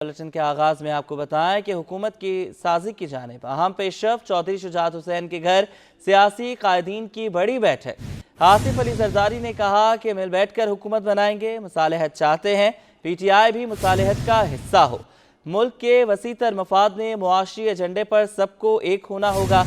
Bulletin के आगाज में आपको बताएं कि हुकूमत की साजी की जानिब अहम पेशरफ चौधरी शुजात हुसैन के घर सियासी कायदीन की बड़ी बैठक। आसिफ अली जरदारी ने कहा कि मिल बैठकर हुकूमत बनाएंगे, मुसालहत चाहते हैं, PTI भी मुसालहत का हिस्सा हो। मुल्क के वसीतर मफाद ने मुआशी एजेंडे पर सबको एक होना होगा।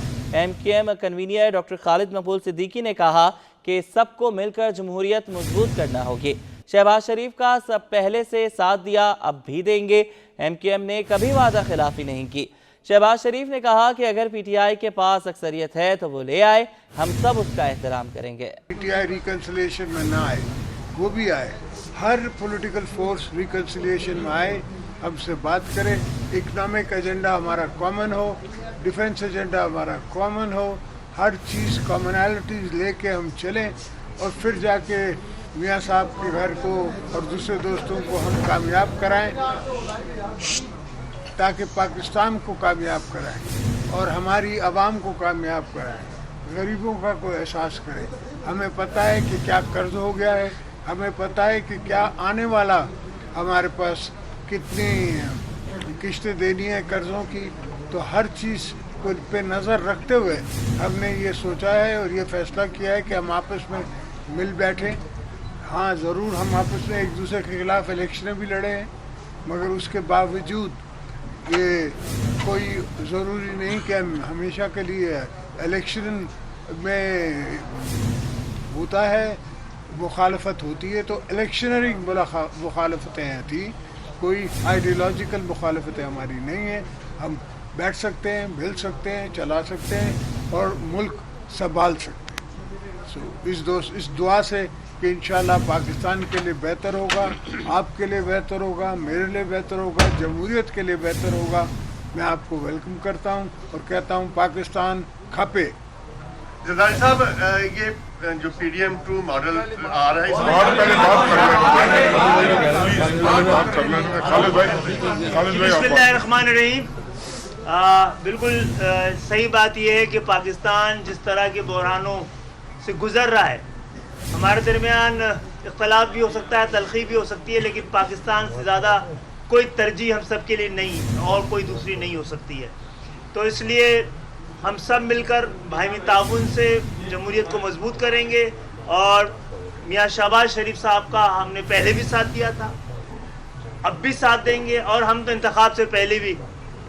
MKM कन्वीनियर डॉक्टर खालिद मकबूल सिद्दीकी ने कहा कि सबको मिलकर जमहूरियत मजबूत करना होगी। शहबाज शरीफ का सब पहले से साथ दिया, अब भी देंगे। MKM ने कभी वादा खिलाफी नहीं की। शहबाज शरीफ ने कहा कि अगर PTI के पास अक्सरियत है तो वो ले आए, हम सब उसका एहतराम करेंगे। PTI रिकन्सिलिएशन में ना आए, वो भी आए, हर पॉलिटिकल फोर्स रिकन्सिलिएशन में आए, हमसे बात करें, इकोनॉमिक एजेंडा हमारा कॉमन हो, डिफेंस एजेंडा हमारा कॉमन हो, हर चीज़ कॉमनैलिटीज़ लेके हम चलें और फिर जाके मियाँ साहब के घर को और दूसरे दोस्तों को हम कामयाब कराएं, ताकि पाकिस्तान को कामयाब कराएं और हमारी आवाम को कामयाब कराएं, गरीबों का कोई एहसास करें। हमें पता है कि क्या कर्ज हो गया है, हमें पता है कि क्या आने वाला हमारे पास कितनी किश्तें देनी है कर्ज़ों की, तो हर चीज़ को पे नज़र रखते हुए हमने ये सोचा है और ये फैसला किया है कि हम आपस में मिल बैठें। हाँ, ज़रूर हम आपस में एक दूसरे के खिलाफ इलेक्शनें भी लड़े हैं, मगर उसके बावजूद ये कोई ज़रूरी नहीं कि हम हमेशा के लिए इलेक्शन में होता है, मुखालफत होती है, तो इलेक्शनरी मुखालफतें थी, कोई आइडियोलॉजिकल मुखालफतें हमारी नहीं है। हम बैठ सकते हैं, मिल सकते हैं, चला सकते हैं और मुल्क संभाल सकते हैं। इस दुआ से कि इंशाल्लाह पाकिस्तान के लिए बेहतर होगा, आपके लिए बेहतर होगा, मेरे लिए बेहतर होगा, जमहूरियत के लिए बेहतर होगा। मैं आपको वेलकम करता हूं और कहता हूं पाकिस्तान खपे। जरदारी साहब, ये जो PDM2 मॉडल आ रहा है, बिस्मिल्लाहिर्रहमानिर्रहीम। बिल्कुल सही बात यह है कि पाकिस्तान जिस तरह के बहरानों से गुजर रहा है, हमारे दरमियान इख्तलाफ भी हो सकता है, तलखी भी हो सकती है, लेकिन पाकिस्तान से ज़्यादा कोई तरजीह हम सब के लिए नहीं और कोई दूसरी नहीं हो सकती है। तो इसलिए हम सब मिलकर बाहमी ताउन से जमहूरियत को मजबूत करेंगे और मियाँ शहबाज शरीफ साहब का हमने पहले भी साथ दिया था, अब भी साथ देंगे और हम तो इंतखाब से पहले भी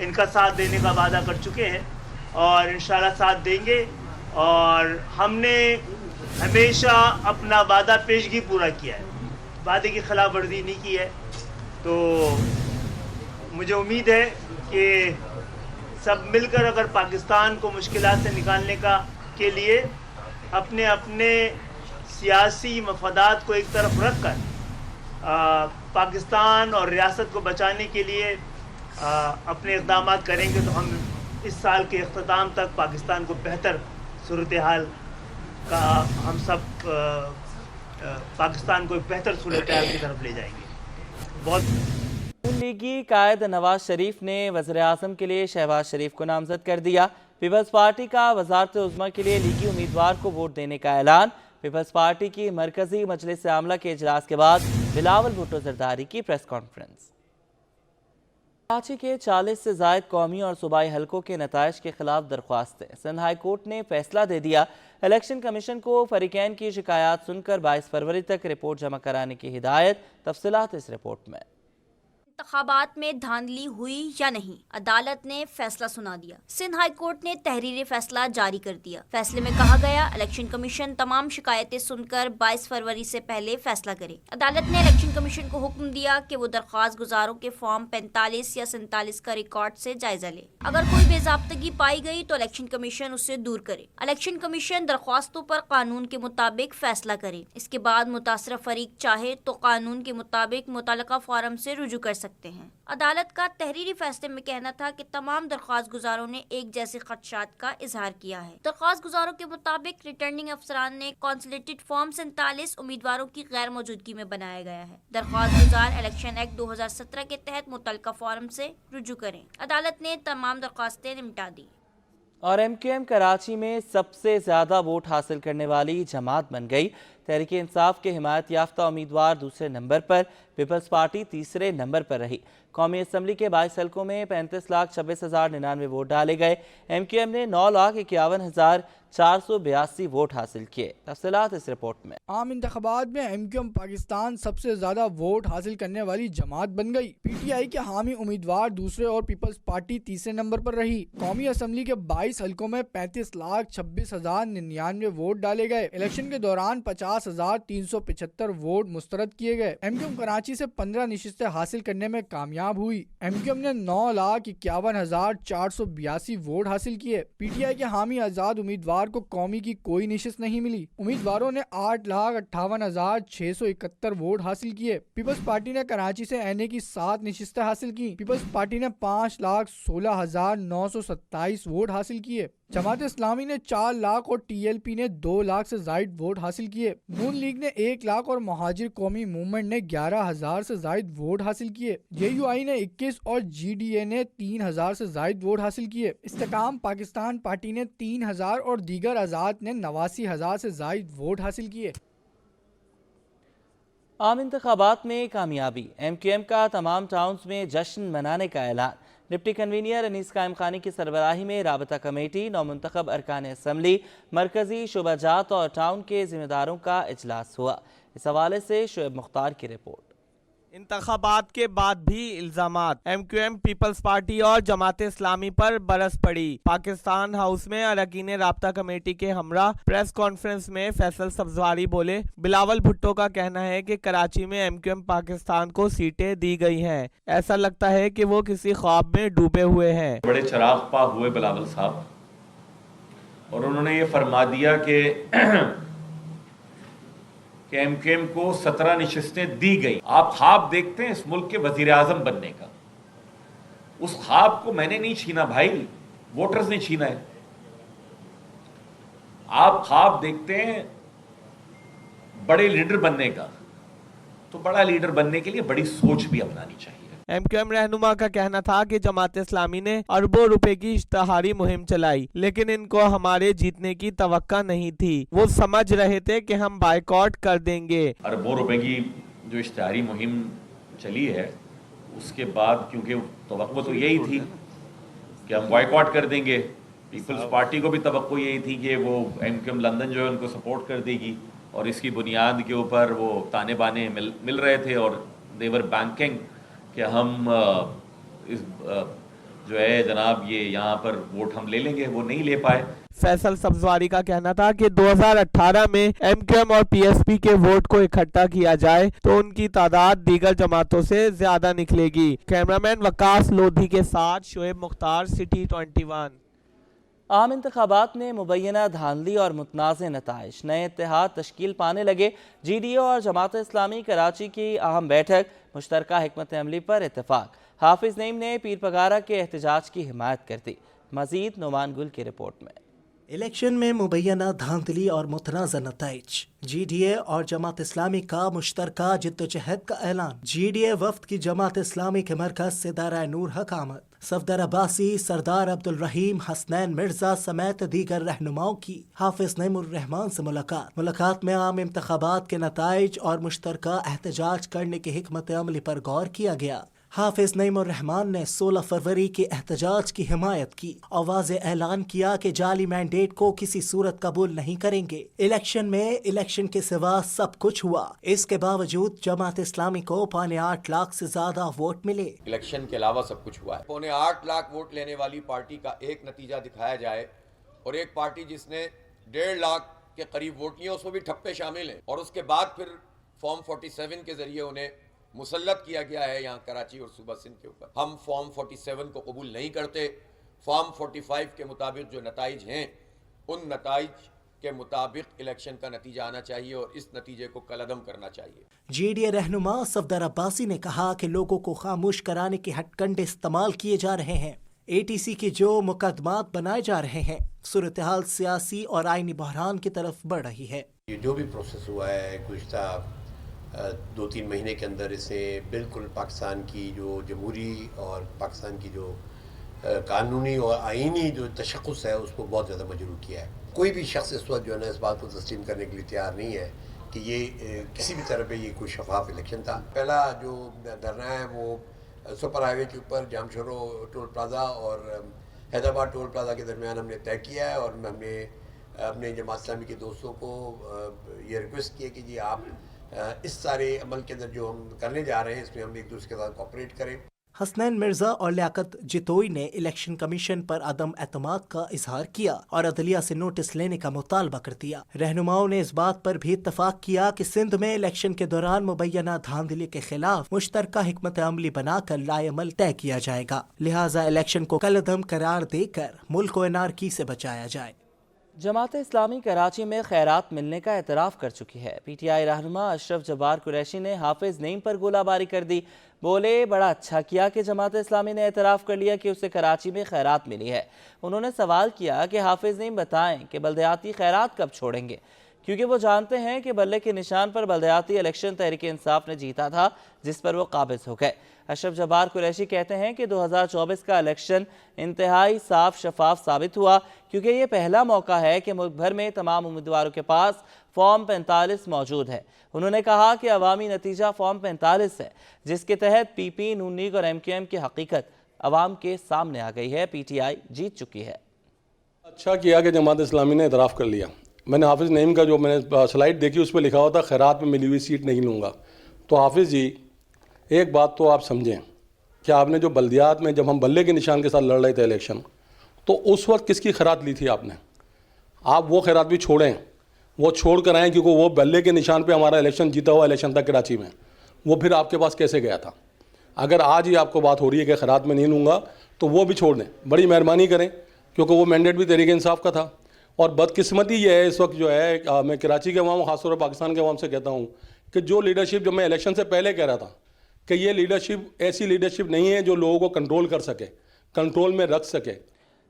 इनका साथ देने का वादा कर चुके हैं और इंशाल्लाह साथ देंगे। और हमने हमेशा अपना वादा पेशगी पूरा किया है, वादे की खिलाफ वर्जी नहीं की है। तो मुझे उम्मीद है कि सब मिलकर अगर पाकिस्तान को मुश्किलात से निकालने के लिए अपने अपने सियासी मफादात को एक तरफ रख कर पाकिस्तान और रियासत को बचाने के लिए अपने इक़दाम करेंगे, तो हम इस साल के अख्ताम तक पाकिस्तान को बेहतर सूरत हाल का हम सब पाकिस्तान को एक बेहतर सूरत हाल की तरफ ले जाएंगे। बहुत लीगी कायद नवाज शरीफ ने वज़ीर आज़म के लिए शहबाज शरीफ को नामजद कर दिया। पीपल्स पार्टी का वज़ारत उज़्मा के लिए लीगी उम्मीदवार को वोट देने का ऐलान। पीपल्स पार्टी की मरकजी मजलिस आमला के इजलास के बाद बिलावल भुट्टो जरदारी की प्रेस कॉन्फ्रेंस। कराची के 40 से ज़ायद कौमी और सूबाई हलकों के नताइज के खिलाफ दरख्वास्तें। सिंध हाई कोर्ट ने फैसला दे दिया। इलेक्शन कमीशन को फरीकैन की शिकायत सुनकर 22 फरवरी तक रिपोर्ट जमा कराने की हिदायत। तफसीलात इस रिपोर्ट में। इंतखाबात में धांधली हुई या नहीं, अदालत ने फैसला सुना दिया। सिंध हाई कोर्ट ने तहरीरी फैसला जारी कर दिया। फैसले में कहा गया, इलेक्शन कमीशन तमाम शिकायतें सुनकर 22 फरवरी से पहले फैसला करे। अदालत ने इलेक्शन कमीशन को हुक्म दिया कि वो दरख्वास्त गुजारों के फॉर्म 45 या 47 का रिकॉर्ड से जायजा ले। अगर कोई बेज़ाब्तगी पाई गई तो इलेक्शन कमीशन उससे दूर करे। इलेक्शन कमीशन दरख्वास्तों पर कानून के मुताबिक फैसला करे। इसके बाद मुतासरा फरीक चाहे तो कानून के मुताबिक मुतल्लका फॉरम से रुजू कर सकते हैं। अदालत का तहरीरी फैसले में कहना था कि तमाम दरख्वास्त गुजारों ने एक जैसे खदशात का इजहार किया है। दरख्वास्त गुजारों के मुताबिक रिटर्निंग अफसरान ने कॉन्सुलेटेड फॉर्म 47 उम्मीदवारों की गैर मौजूदगी में बनाया गया है। दरख्वास्त गुजार इलेक्शन एक्ट 2017 के तहत मुतल्लका फॉरम से रुजू करें। अदालत ने तमाम दरख्वास्तें निपटा दी। और MKM कराची में सबसे ज्यादा वोट हासिल करने वाली जमात बन गई। तहरीक इंसाफ के हिमायत याफ्ता उम्मीदवार दूसरे नंबर पर, पीपल्स पार्टी तीसरे नंबर पर रही। कौमी असम्बली के 22 हलकों में 35,26,099 वोट डाले गए। MQM ने 9,51,482 वोट हासिल किए। तफसीलात इस रिपोर्ट में। आम इंतखाबात में MQM पाकिस्तान सबसे ज्यादा वोट हासिल करने वाली जमात बन गई। PTI के हामी उम्मीदवार दूसरे और पीपल्स पार्टी तीसरे नंबर पर रही। कौमी असम्बली के 22 हलकों में 35,26,099 वोट डाले गए। इलेक्शन के दौरान 50,375 वोट मुस्तरद किए गए। MQM कराची से 15 नशिस्तें हासिल करने में कामयाब हुई। MQM ने 9,51,482 वोट हासिल किए। PTI के हामी आजाद उम्मीदवार को कौमी की कोई नशिस्त नहीं मिली। उम्मीदवारों ने 8,58,671 वोट हासिल किए। पीपल्स पार्टी ने कराची से NA की 7 नशिस्तें हासिल की। पीपल्स पार्टी ने 5,16,927 वोट हासिल किए। जमात इस्लामी ने 4 लाख और TLP ने 2 लाख से जायद वोट हासिल किए। नून लीग ने 1 लाख और महाजिर कौमी मूवमेंट ने 11,000 से जायद वोट हासिल किए। JUI ने 21 और GDA ने 3,000 से जायद वोट हासिल किए। इस्तेकाम पाकिस्तान पार्टी ने 3,000 और दीगर आज़ाद ने 89,000 से जायद वोट हासिल किए। आम इंतखाबात में कामयाबी, MQM का तमाम टाउन्स में जश्न मनाने का ऐलान। डिप्टी कन्वीनियर अनीस कायम खानी की सरबराही में राबता कमेटी, नौमुंतखब अरकान असम्बली, मरकजी शुबाजात और टाउन के जिम्मेदारों का इजलास हुआ। इस हवाले से शुएब मुख्तार की रिपोर्ट। इंतखाबात के बाद भी इल्जामात MQM, पीपल्स पार्टी और जमात इस्लामी पर बरस पड़ी। पाकिस्तान हाउस में अरकान राब्ता कमेटी के हमरा प्रेस कॉन्फ्रेंस में फैसल सब्जवारी बोले। बिलावल भुट्टो का कहना है कि कराची में MQM पाकिस्तान को सीटें दी गई हैं। ऐसा लगता है कि वो किसी ख्वाब में डूबे हुए हैं। बड़े चराग पा हुए बिलावल साहब, और उन्होंने ये फरमा दिया कि MQM को 17 नशिस्तें दी गई। आप ख्वाब देखते हैं इस मुल्क के वजीर आजम बनने का, उस ख्वाब को मैंने नहीं छीना भाई, वोटर्स ने छीना है। आप ख्वाब देखते हैं बड़े लीडर बनने का, तो बड़ा लीडर बनने के लिए बड़ी सोच भी अपनानी चाहिए। MQM रहनुमा का कहना था कि जमात इस्लामी ने अरबों रुपए की इश्तहारी मुहिम चलाई, लेकिन इनको हमारे जीतने की तवक्का नहीं थी। वो समझ रहे थे कि हम बाइकआउट कर देंगे। अरबों रुपए की जो इश्तहारी मुहिम चली है, उसके बाद क्योंकि तवक्को तो यही थी कि हम बाइकआउट कर देंगे, पीपल्स पार्टी को भी तवक्को यही थी कि वो MQM लंदन जो है उनको सपोर्ट कर देगी, और इसकी बुनियाद के ऊपर वो ताने बाने मिल रहे थे और देवर बैंकिंग कि हम इस जो है जनाब ये यहाँ पर वोट हम ले लेंगे, वो नहीं ले पाए। फैसल सब्जवारी का कहना था कि 2018 में MQM और PSP के वोट को इकट्ठा किया जाए तो उनकी तादाद दीगर जमातों से ज्यादा निकलेगी। कैमरामैन वकास लोधी के साथ शुएब मुख्तार, सिटी 21। आम इंतखाबात में मुबैना धांधली और मुतनाज़ नताइज, नए इत्तेहाद तश्कील पाने लगे। GDA और जमात इस्लामी कराची की अहम बैठक, मुश्तरका हिकमत अमली पर इत्तेफाक। हाफिज नईम ने पीर पगारा के एहतजाज की हिमायत कर दी। मजीद नोमान गुल की रिपोर्ट में। इलेक्शन में मुबैना धांधली और मुतनाज़ नताइज, GDA और जमात इस्लामी का मुश्तरका जिद्दोजहद का ऐलान। GDA वफ्द की जमात इस्लामी के मरकज से दारा नूर हक आमद, सफदर अब्बासी, सरदार अब्दुल रहीम, हसनैन मिर्जा समेत दीगर रहनुमाओं की हाफिज नईमुर रहमान से मुलाकात में आम इंतखाबात के नताइज और मुश्तरका एहतजाज करने की हिकमत अमली पर गौर किया गया। हाफिज नईमुर रहमान ने 16 फरवरी के एहतजाज की हिमायत की और वाज़े ऐलान किया कि जाली मैंडेट को किसी सूरत कबूल नहीं करेंगे। इलेक्शन में इलेक्शन के सिवा सब कुछ हुआ, इसके बावजूद जमात इस्लामी को 8.25 लाख से ज्यादा वोट मिले। इलेक्शन के अलावा सब कुछ हुआ है। 8.25 लाख वोट लेने वाली पार्टी का एक नतीजा दिखाया जाए और एक पार्टी जिसने 1.5 लाख के करीब वोट लिए उसमें भी ठप्पे शामिल हैं, और उसके बाद फिर फॉर्म 47 के जरिए उन्हें मुसल्लत किया गया है यहाँ कराची और सूबा सिंध के ऊपर। हम फॉर्म 47 को कबूल नहीं करते। फॉर्म 45 के मुताबिक जो नताइज हैं, उन नताइज के मुताबिक इलेक्शन का नतीजा आना चाहिए और इस नतीजे को कलअदम करना चाहिए। GDA रहनुमा सफदर अब्बासी ने कहा कि लोगों को खामोश कराने के हथकंडे इस्तेमाल किए जा रहे हैं। ATC के जो मुकदमात बनाए जा रहे हैं, सूरत हाल सियासी और आईनी बहरान की तरफ बढ़ रही है। ये जो भी प्रोसेस हुआ है गुज़िश्ता 2-3 महीने के अंदर, इसे बिल्कुल पाकिस्तान की जो जमहूरी और पाकिस्तान की जो कानूनी और आईनी जो तशख़्ख़ुस है उसको बहुत ज़्यादा मजरूह किया है। कोई भी शख्स इस वक्त जो है ना इस बात को तस्लीम करने के लिए तैयार नहीं है کہ یہ کسی بھی طرح پہ یہ کوئی شفاف الیکشن تھا. پہلا جو دھرنا ہے وہ سپر ہائی وے کے اوپر جامشورو ٹول پلازا اور حیدرآباد ٹول پلازا کے درمیان ہم نے طے کیا ہے, اور ہم نے اپنے جماعت اسلامی کے دوستوں کو یہ ریکویسٹ کی ہے کہ جی آپ اس سارے عمل کے اندر جو ہم کرنے جا رہے ہیں اس میں ہم ایک دوسرے کے ساتھ کوآپریٹ کریں. حسنین مرزا اور لیاقت جتوئی نے الیکشن کمیشن پر عدم اعتماد کا اظہار کیا اور عدلیہ سے نوٹس لینے کا مطالبہ کر دیا. رہنماؤں نے اس بات پر بھی اتفاق کیا کہ سندھ میں الیکشن کے دوران مبینہ دھاندلی کے خلاف مشترکہ حکمت عملی بنا کر لائے عمل طے کیا جائے گا, لہٰذا الیکشن کو کالعدم قرار دے کر ملک کو انارکی سے بچایا جائے. جماعت اسلامی کراچی میں خیرات ملنے کا اعتراف کر چکی ہے. پی ٹی آئی رہنما اشرف جبار قریشی نے حافظ نعیم پر گولہ باری کر دی. بولے بڑا اچھا کیا کہ جماعت اسلامی نے اعتراف کر لیا کہ اسے کراچی میں خیرات ملی ہے. انہوں نے سوال کیا کہ حافظ نعیم بتائیں کہ بلدیاتی خیرات کب چھوڑیں گے, کیونکہ وہ جانتے ہیں کہ بلے کے نشان پر بلدیاتی الیکشن تحریک انصاف نے جیتا تھا جس پر وہ قابض ہو گئے. اشرف جبار قریشی کہتے ہیں کہ 2024 کا الیکشن انتہائی صاف شفاف ثابت ہوا, کیونکہ یہ پہلا موقع ہے کہ ملک بھر میں تمام امیدواروں کے پاس فارم 45 موجود ہے. انہوں نے کہا کہ عوامی نتیجہ فارم 45 ہے, جس کے تحت پی پی, نون لیگ اور MQM کی حقیقت عوام کے سامنے آ گئی ہے. پی ٹی آئی جیت چکی ہے. اچھا کیا کہ جماعت اسلامی نے اعتراف کر لیا. میں نے حافظ نعیم کا جو میں نے سلائیڈ دیکھی اس پہ لکھا ہوا تھا خیرات میں ملی ہوئی سیٹ نہیں لوں گا. تو حافظ جی ایک بات تو آپ سمجھیں کہ آپ نے جو بلدیات میں جب ہم بلے کے نشان کے ساتھ لڑ رہے تھے الیکشن, تو اس وقت کس کی خیرات لی تھی آپ نے؟ آپ وہ خیرات بھی چھوڑیں, وہ چھوڑ کر آئیں, کیونکہ وہ بلے کے نشان پہ ہمارا الیکشن جیتا ہوا الیکشن تھا کراچی میں. وہ پھر آپ کے پاس کیسے گیا تھا؟ اگر آج ہی آپ کو بات ہو رہی ہے کہ خیرات میں نہیں لوں گا تو وہ بھی چھوڑ دیں, بڑی مہربانی کریں, کیونکہ وہ مینڈیٹ بھی تحریک انصاف کا تھا. اور بدقسمتی یہ ہے اس وقت جو ہے, میں کراچی کے عوام خاص طور پر پاکستان کے عوام سے کہتا ہوں کہ جو لیڈرشپ جو میں الیکشن سے پہلے کہہ رہا تھا کہ یہ لیڈرشپ ایسی لیڈرشپ نہیں ہے جو لوگوں کو کنٹرول کر سکے, کنٹرول میں رکھ سکے.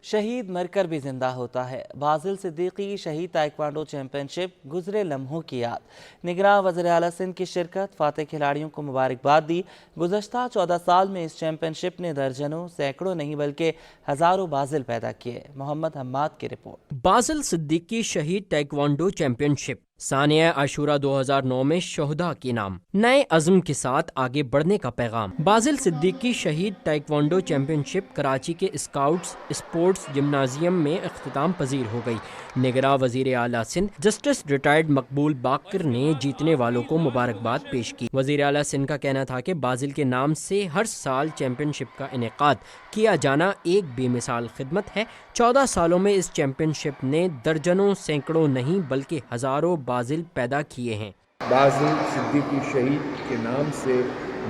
شہید مر کر بھی زندہ ہوتا ہے. بازل صدیقی شہید تائیکوانڈو چیمپئن شپ گزرے لمحوں کی یاد. نگراں وزیر اعلیٰ سندھ کی شرکت, فاتح کھلاڑیوں کو مبارکباد دی. گزشتہ 14 سال میں اس چیمپئن شپ نے درجنوں, سینکڑوں نہیں بلکہ ہزاروں بازل پیدا کیے. محمد حماد کی رپورٹ. بازل صدیقی شہید تائیکوانڈو چیمپئن شپ ثانیہ عاشورہ 2009 میں شہداء کے نام, نئے عزم کے ساتھ آگے بڑھنے کا پیغام. بازل صدیقی شہید تائیکوانڈو چیمپئن شپ کراچی کے اسکاؤٹس اسپورٹس جمنازیم میں اختتام پذیر ہو گئی. نگراں وزیر اعلیٰ سندھ جسٹس ریٹائرڈ مقبول باقر نے جیتنے والوں کو مبارکباد پیش کی. وزیر اعلیٰ سندھ کا کہنا تھا کہ بازل کے نام سے ہر سال چیمپئن شپ کا انعقاد کیا جانا ایک بے مثال خدمت ہے. 14 سالوں میں اس چیمپئن شپ نے درجنوں, سینکڑوں نہیں بلکہ ہزاروں بازل پیدا کیے ہیں. بازل صدیقی شہید کے نام سے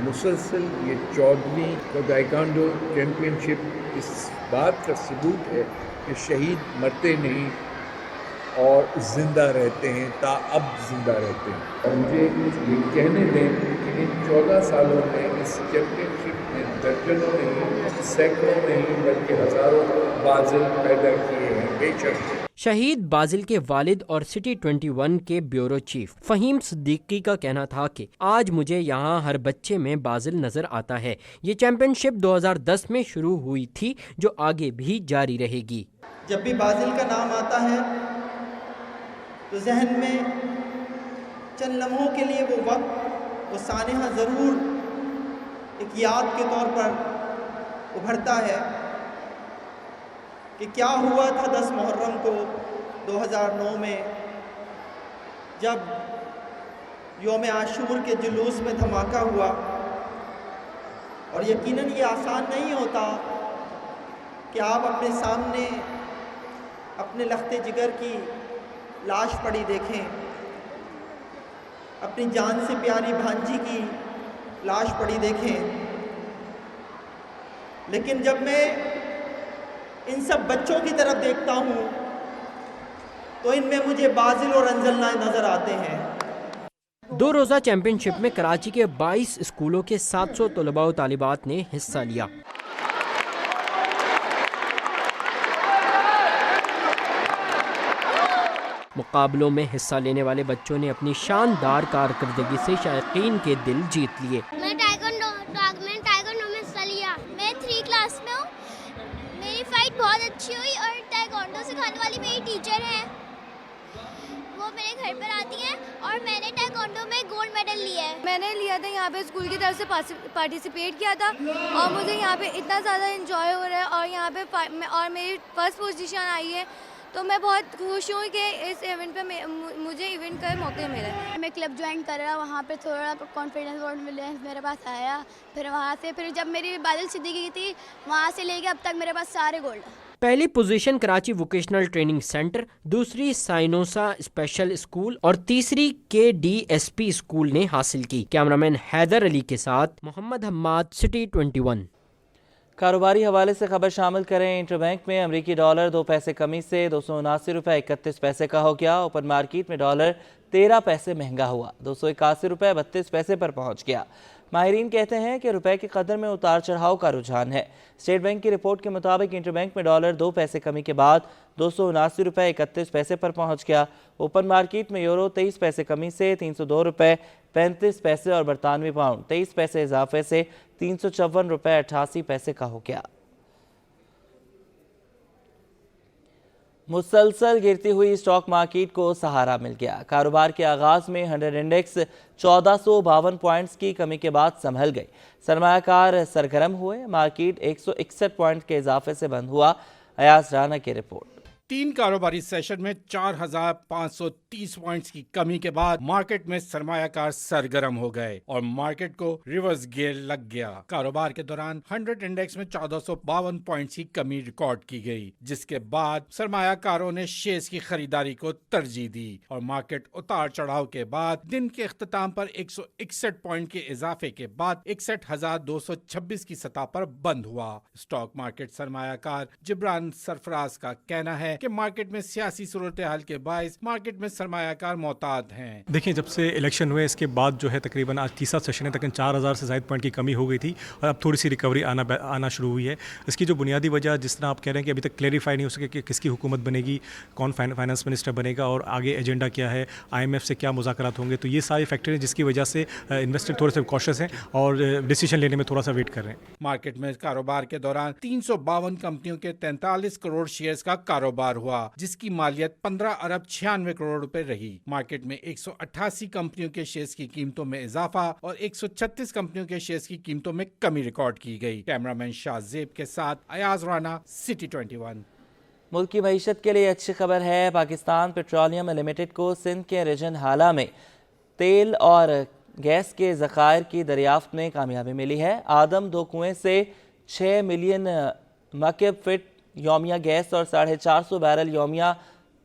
مسلسل یہ 14ویں تائیکوانڈو چیمپئن شپ اس بات کا ثبوت ہے کہ شہید مرتے نہیں اور زندہ رہتے ہیں, تا اب زندہ رہتے ہیں. اور مجھے یہ کہنے دیں کہ ان 14 سالوں میں اس چیمپئن شپ نے درجنوں نہیں, سینکڑوں نہیں بلکہ ہزاروں بازل پیدا کیے ہیں. بے شک شہید بازل کے والد اور سٹی 21 کے بیورو چیف فہیم صدیقی کا کہنا تھا کہ آج مجھے یہاں ہر بچے میں بازل نظر آتا ہے. یہ چیمپئن شپ 2010 میں شروع ہوئی تھی جو آگے بھی جاری رہے گی. جب بھی بازل کا نام آتا ہے تو ذہن میں چند لمحوں کے لیے وہ وقت, وہ سانحہ ضرور ایک یاد کے طور پر ابھرتا ہے کہ کیا ہوا تھا 10 محرم کو 2009 میں جب یوم عاشور کے جلوس میں دھماکہ ہوا. اور یقیناً یہ آسان نہیں ہوتا کہ آپ اپنے سامنے اپنے لخت جگر کی لاش پڑی دیکھیں, اپنی جان سے پیاری بھانجی کی لاش پڑی دیکھیں. لیکن جب میں ان سب بچوں کی طرف دیکھتا ہوں تو ان میں مجھے بازل اور انزلنا نظر آتے ہیں. 2 روزہ چیمپئن شپ میں کراچی کے 22 اسکولوں کے 700 طلباء و طالبات نے حصہ لیا. مقابلوں میں حصہ لینے والے بچوں نے اپنی شاندار کارکردگی سے شائقین کے دل جیت لیے. میں ٹائیکوانڈو میں حصہ لیا. میں 3 کلاس میں ہوں. میری فائٹ بہت اچھی ہوئی اور ٹائیکوانڈو سکھانے والی میری ٹیچر ہیں. वो मेरे घर पर आती हैं और मैंने टाइकोंडो में गोल्ड मेडल लिया है। मैंने लिया था यहाँ पे स्कूल की तरफ से पार्टिसिपेट किया था और मुझे यहाँ पे इतना ज़्यादा एंजॉय हो रहा है और यहाँ पे और मेरी फर्स्ट पोजीशन आई है, तो मैं बहुत खुश हूँ कि इस इवेंट पे मुझे इवेंट का मौका मिला है। मैं क्लब ज्वाइन कर रहा, वहाँ पे थोड़ा कॉन्फिडेंस मेरे पास आया, फिर वहाँ से फिर जब मेरी बादल सिद्दीकी थी वहाँ से लेके अब तक मेरे पास सारे गोल्ड हैं। पहली position Karachi vocational training centre, दूसरी साइनोसा स्पेशल स्कूल और तीसरी KDSP स्कूल ने हासिल की। कैमरामैन हैदर अली के साथ मोहम्मद हम्माद, सिटी 21। कारोबारी हवाले से खबर शामिल करें। इंटरबैंक में अमरीकी डॉलर 2 पैसे कमी से 279 रुपये 31 पैसे का हो गया। ओपन मार्केट में डॉलर 13 पैसे महंगा हुआ, 281 रुपये 32 पैसे पर पहुंच गया। माहिरीन कहते हैं कि रुपए की कदर में उतार चढ़ाव का रुझान है। स्टेट बैंक की रिपोर्ट के मुताबिक इंटरबैंक में डॉलर 2 पैसे कमी के बाद 279 रुपये 31 पैसे पर पहुंच गया। ओपन मार्केट में यूरो 23 पैसे कमी से 302 रुपये 35 पैसे और बरतानवी पाउंड 23 पैसे इजाफे से 354 रुपये 88 पैसे का हो गया। मुसलसल गिरती हुई स्टॉक मार्केट को सहारा मिल गया। कारोबार के आगाज में 100 इंडेक्स 1452 पॉइंट्स की कमी के बाद संभल गई। सरमायाकार सरगर्म हुए, मार्केट 161 पॉइंट के इजाफे से बंद हुआ। अयाज राना की रिपोर्ट। 3 कारोबारी सेशन में 4530 पॉइंट्स की कमी के बाद मार्केट में सरमायाकार सरगर्म हो गए और मार्केट को रिवर्स गियर लग गया। कारोबार के दौरान 100 इंडेक्स में 1452 पॉइंट्स की कमी रिकॉर्ड की गई, जिसके बाद सरमायाकारों ने शेयर्स की खरीदारी को तरजीह दी और मार्केट उतार चढ़ाव के बाद दिन के इख्तिताम पर 161 पॉइंट के इजाफे के बाद 61,226 की सतह पर बंद हुआ। स्टॉक मार्केट सरमायाकार जिब्रान सरफराज का कहना है कि मार्केट में सियासी सूरत हाल के बायस मार्केट में सरमायाकार मोहतात हैं। देखिए, जब से इलेक्शन हुए इसके बाद जो है तकरीबन आज तीसरा सेशन है, तकरीबन 4000 से ज़ायद पॉइंट की कमी हो गई थी और अब थोड़ी सी रिकवरी आना शुरू हुई है। इसकी जो बुनियादी वजह, जिस तरह आप कह रहे हैं कि अभी तक क्लेरिफाई नहीं हो सके कि किसकी हुकूमत बनेगी, कौन फाइनेंस मिनिस्टर बनेगा और आगे एजेंडा क्या है, IMF से क्या मुज़ाकरात होंगे, तो ये सारे फैक्टर हैं जिसकी वजह से इन्वेस्टर थोड़े से कॉशियस हैं और डिसीजन लेने में थोड़ा सा वेट कर रहे हैं। मार्केट में कारोबार के दौरान 352 कंपनियों के 43 करोड़ शेयर्स का कारोबार हुआ, जिसकी मालियत 15 अरब 96 करोड़ रुपए रही। मार्केट में 188 कंपनियों के शेयर्स की कीमतों में इजाफा और 136 कंपनियों के शेयर्स की कीमतों में कमी रिकॉर्ड की गई। कैमरामैन शाहजेब के साथ अयाज राना, सिटी 21। मुल्क की मईशत के लिए अच्छी खबर है। पाकिस्तान पेट्रोलियम लिमिटेड को सिंध के रिजन हाला में तेल और गैस के ज़खायर की दरियाफ्त में कामयाबी मिली है। आदम 2 कुएं से 6 मिलियन मकब फिट योमिया गैस और 450 बैरल योमिया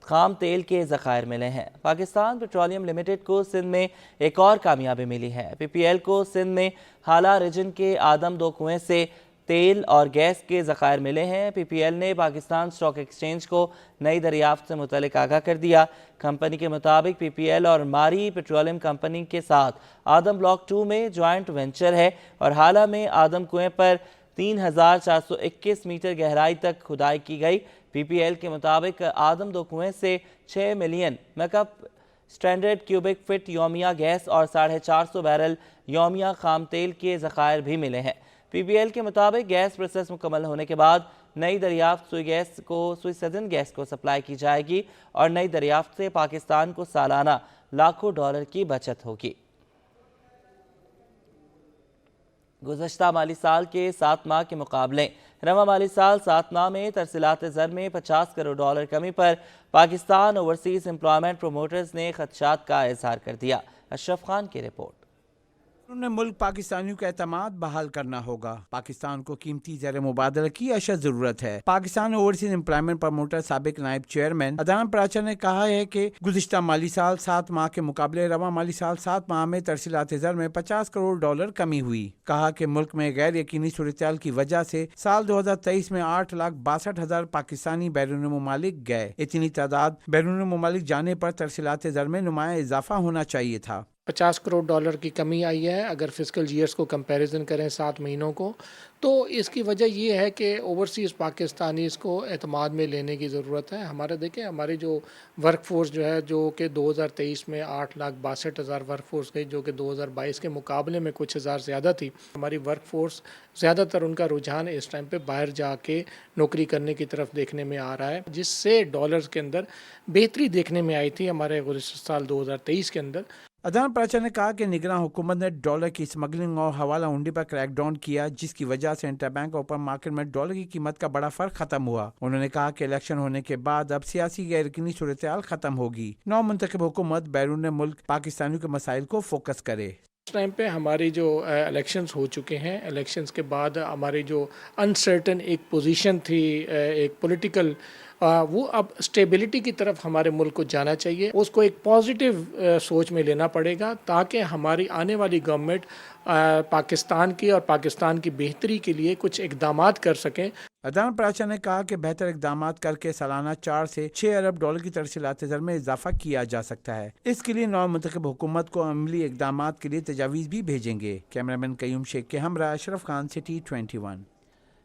खाम तेल के ज़खायर मिले हैं। पाकिस्तान पेट्रोलियम लिमिटेड को सिंध में एक और कामयाबी मिली है। PPL को सिंध में हाला रीजन के आदम 2 कुएं से तेल और गैस के ज़खायर मिले हैं। PPL ने पाकिस्तान स्टॉक एक्सचेंज को नई दरियाफ्त से मुतल्लिक आगाह कर दिया। कंपनी के मुताबिक PPL और मारी पेट्रोलियम कंपनी के साथ आदम ब्लॉक 2 में जॉइंट वेंचर है और हाला में आदम कुएं पर 3421 मीटर गहराई तक खुदाई की गई। PPL के मुताबिक आदम 2 कुएं से 6 मिलियन मकब स्टैंडर्ड क्यूबिक फिट योमिया गैस और 450 बैरल योमिया खाम तेल के ज़खायर भी मिले हैं। PPL के मुताबिक गैस प्रोसेस मुकम्मल होने के बाद नई दरियाफ्त सुई सदन गैस को सप्लाई की जाएगी और नई दरियाफ्त से पाकिस्तान को सालाना लाखों डॉलर की बचत होगी। गुज़श्ता माली साल के 7 माह के मुकाबले रवा माली साल 7 माह में तरसीलात ज़र में 50 करोड़ डॉलर कमी पर पाकिस्तान ओवरसीज़ एम्प्लॉयमेंट प्रोमोटर्स ने खदशात का इजहार कर दिया। अशरफ खान की रिपोर्ट। उन्होंने मुल्क पाकिस्तानियों का एतमाद बहाल करना होगा। पाकिस्तान को कीमती ज़र मुबादला की अशद जरूरत है। पाकिस्तान ओवरसीज एम्प्लॉयमेंट प्रमोटर साबिक नायब चेयरमैन अदान प्राचा ने कहा है कि गुज़िश्ता माली साल 7 माह के मुकाबले रवा माली साल 7 माह में तरसीलात ज़र में 50 करोड़ डॉलर कमी हुई। कहा कि मुल्क में गैर यकीनी सूरत की वजह से साल 2023 में 8,62,000 पाकिस्तानी बैरून मुमालिक गए। इतनी तादाद बैरून मुमालिक जाने पर तरसीलात ज़र में नुमाया इजाफा होना चाहिए था। 50 करोड़ डॉलर की कमी आई है अगर फिस्कल ईयर्स को कंपैरिजन करें 7 महीनों को, तो इसकी वजह ये है कि ओवरसीज़ पाकिस्तानीज़ को एतमाद में लेने की ज़रूरत है। हमारी जो वर्क फोर्स जो है, जो कि 2023 में 8,62,000 वर्क फोर्स गई, जो कि 2022 के मुकाबले में कुछ हज़ार ज़्यादा थी। हमारी वर्क फोर्स ज़्यादातर उनका रुझान इस टाइम पे बाहर जाके नौकरी करने की तरफ देखने में आ रहा है, जिससे डॉलर्स के अंदर बेहतरी देखने में आई थी हमारे गुज़िश्ता साल 2023 के अंदर। अदान प्राचा ने कहा कि निगरान हुकूमत ने डॉलर की स्मगलिंग और हवाला हुंडी पर क्रैकडाउन किया, जिसकी वजह से इंटरबैंक और ओपन मार्केट में डॉलर की कीमत का बड़ा फर्क खत्म हुआ। उन्होंने कहा कि इलेक्शन होने के बाद अब सियासी गैर यकीनी सूरत-ए-हाल खत्म होगी। नौ मुंतखब हुकूमत बैरून मुल्क पाकिस्तानियों के मसाइल को फोकस करे। इस टाइम पे हमारी जो इलेक्शंस हो चुके हैं, इलेक्शंस के बाद हमारी जो अनसर्टन एक पोजीशन थी, एक पॉलिटिकल, वो अब स्टेबिलिटी की तरफ हमारे मुल्क को जाना चाहिए। उसको एक पॉजिटिव सोच में लेना पड़ेगा ताकि हमारी आने वाली गवर्नमेंट पाकिस्तान की और पाकिस्तान की बेहतरी के लिए कुछ इकदामात कर सकें। अदान प्राचा ने कहा कि बेहतर इकदामात करके सालाना 4 से 6 अरब डॉलर की तरसीलात ज़र में इजाफा किया जा सकता है। इसके लिए नौ मुंतखब हुकूमत को अमली इकदामात के लिए तजावीज़ भी भेजेंगे। कैमरामैन कयूम शेख के हमरा अशरफ खान, सिटी 21।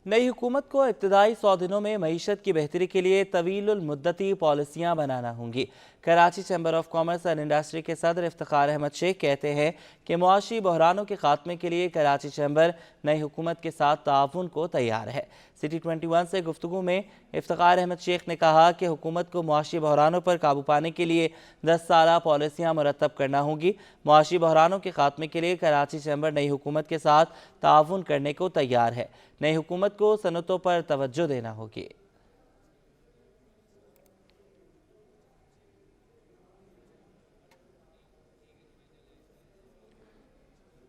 नई हुकूमत को इब्तदाई 100 दिनों में मईशत की बेहतरी के लिए तवीलुल मुद्दती पॉलिसियाँ बनाना होंगी। Karachi chamber of commerce and industry के सदर इफ्तिखार अहमद शेख कहते हैं कि मुआशी बहरानों के खात्मे के लिए कराची चैम्बर नई हुकूमत के साथ ताउन को तैयार है। सिटी 21 से गुफ्तगू में इफ्तिखार अहमद शेख ने कहा कि हुकूमत को मुआशी बहरानों पर काबू पाने के लिए 10 साला पॉलिसियाँ मुरतब करना होंगी। मुआशी बहरानों के खात्मे के लिए कराची चैम्बर नई हुकूमत के साथ ताउन करने को तैयार है। नई हुकूमत को सनतों पर तवज्जो देना होगी।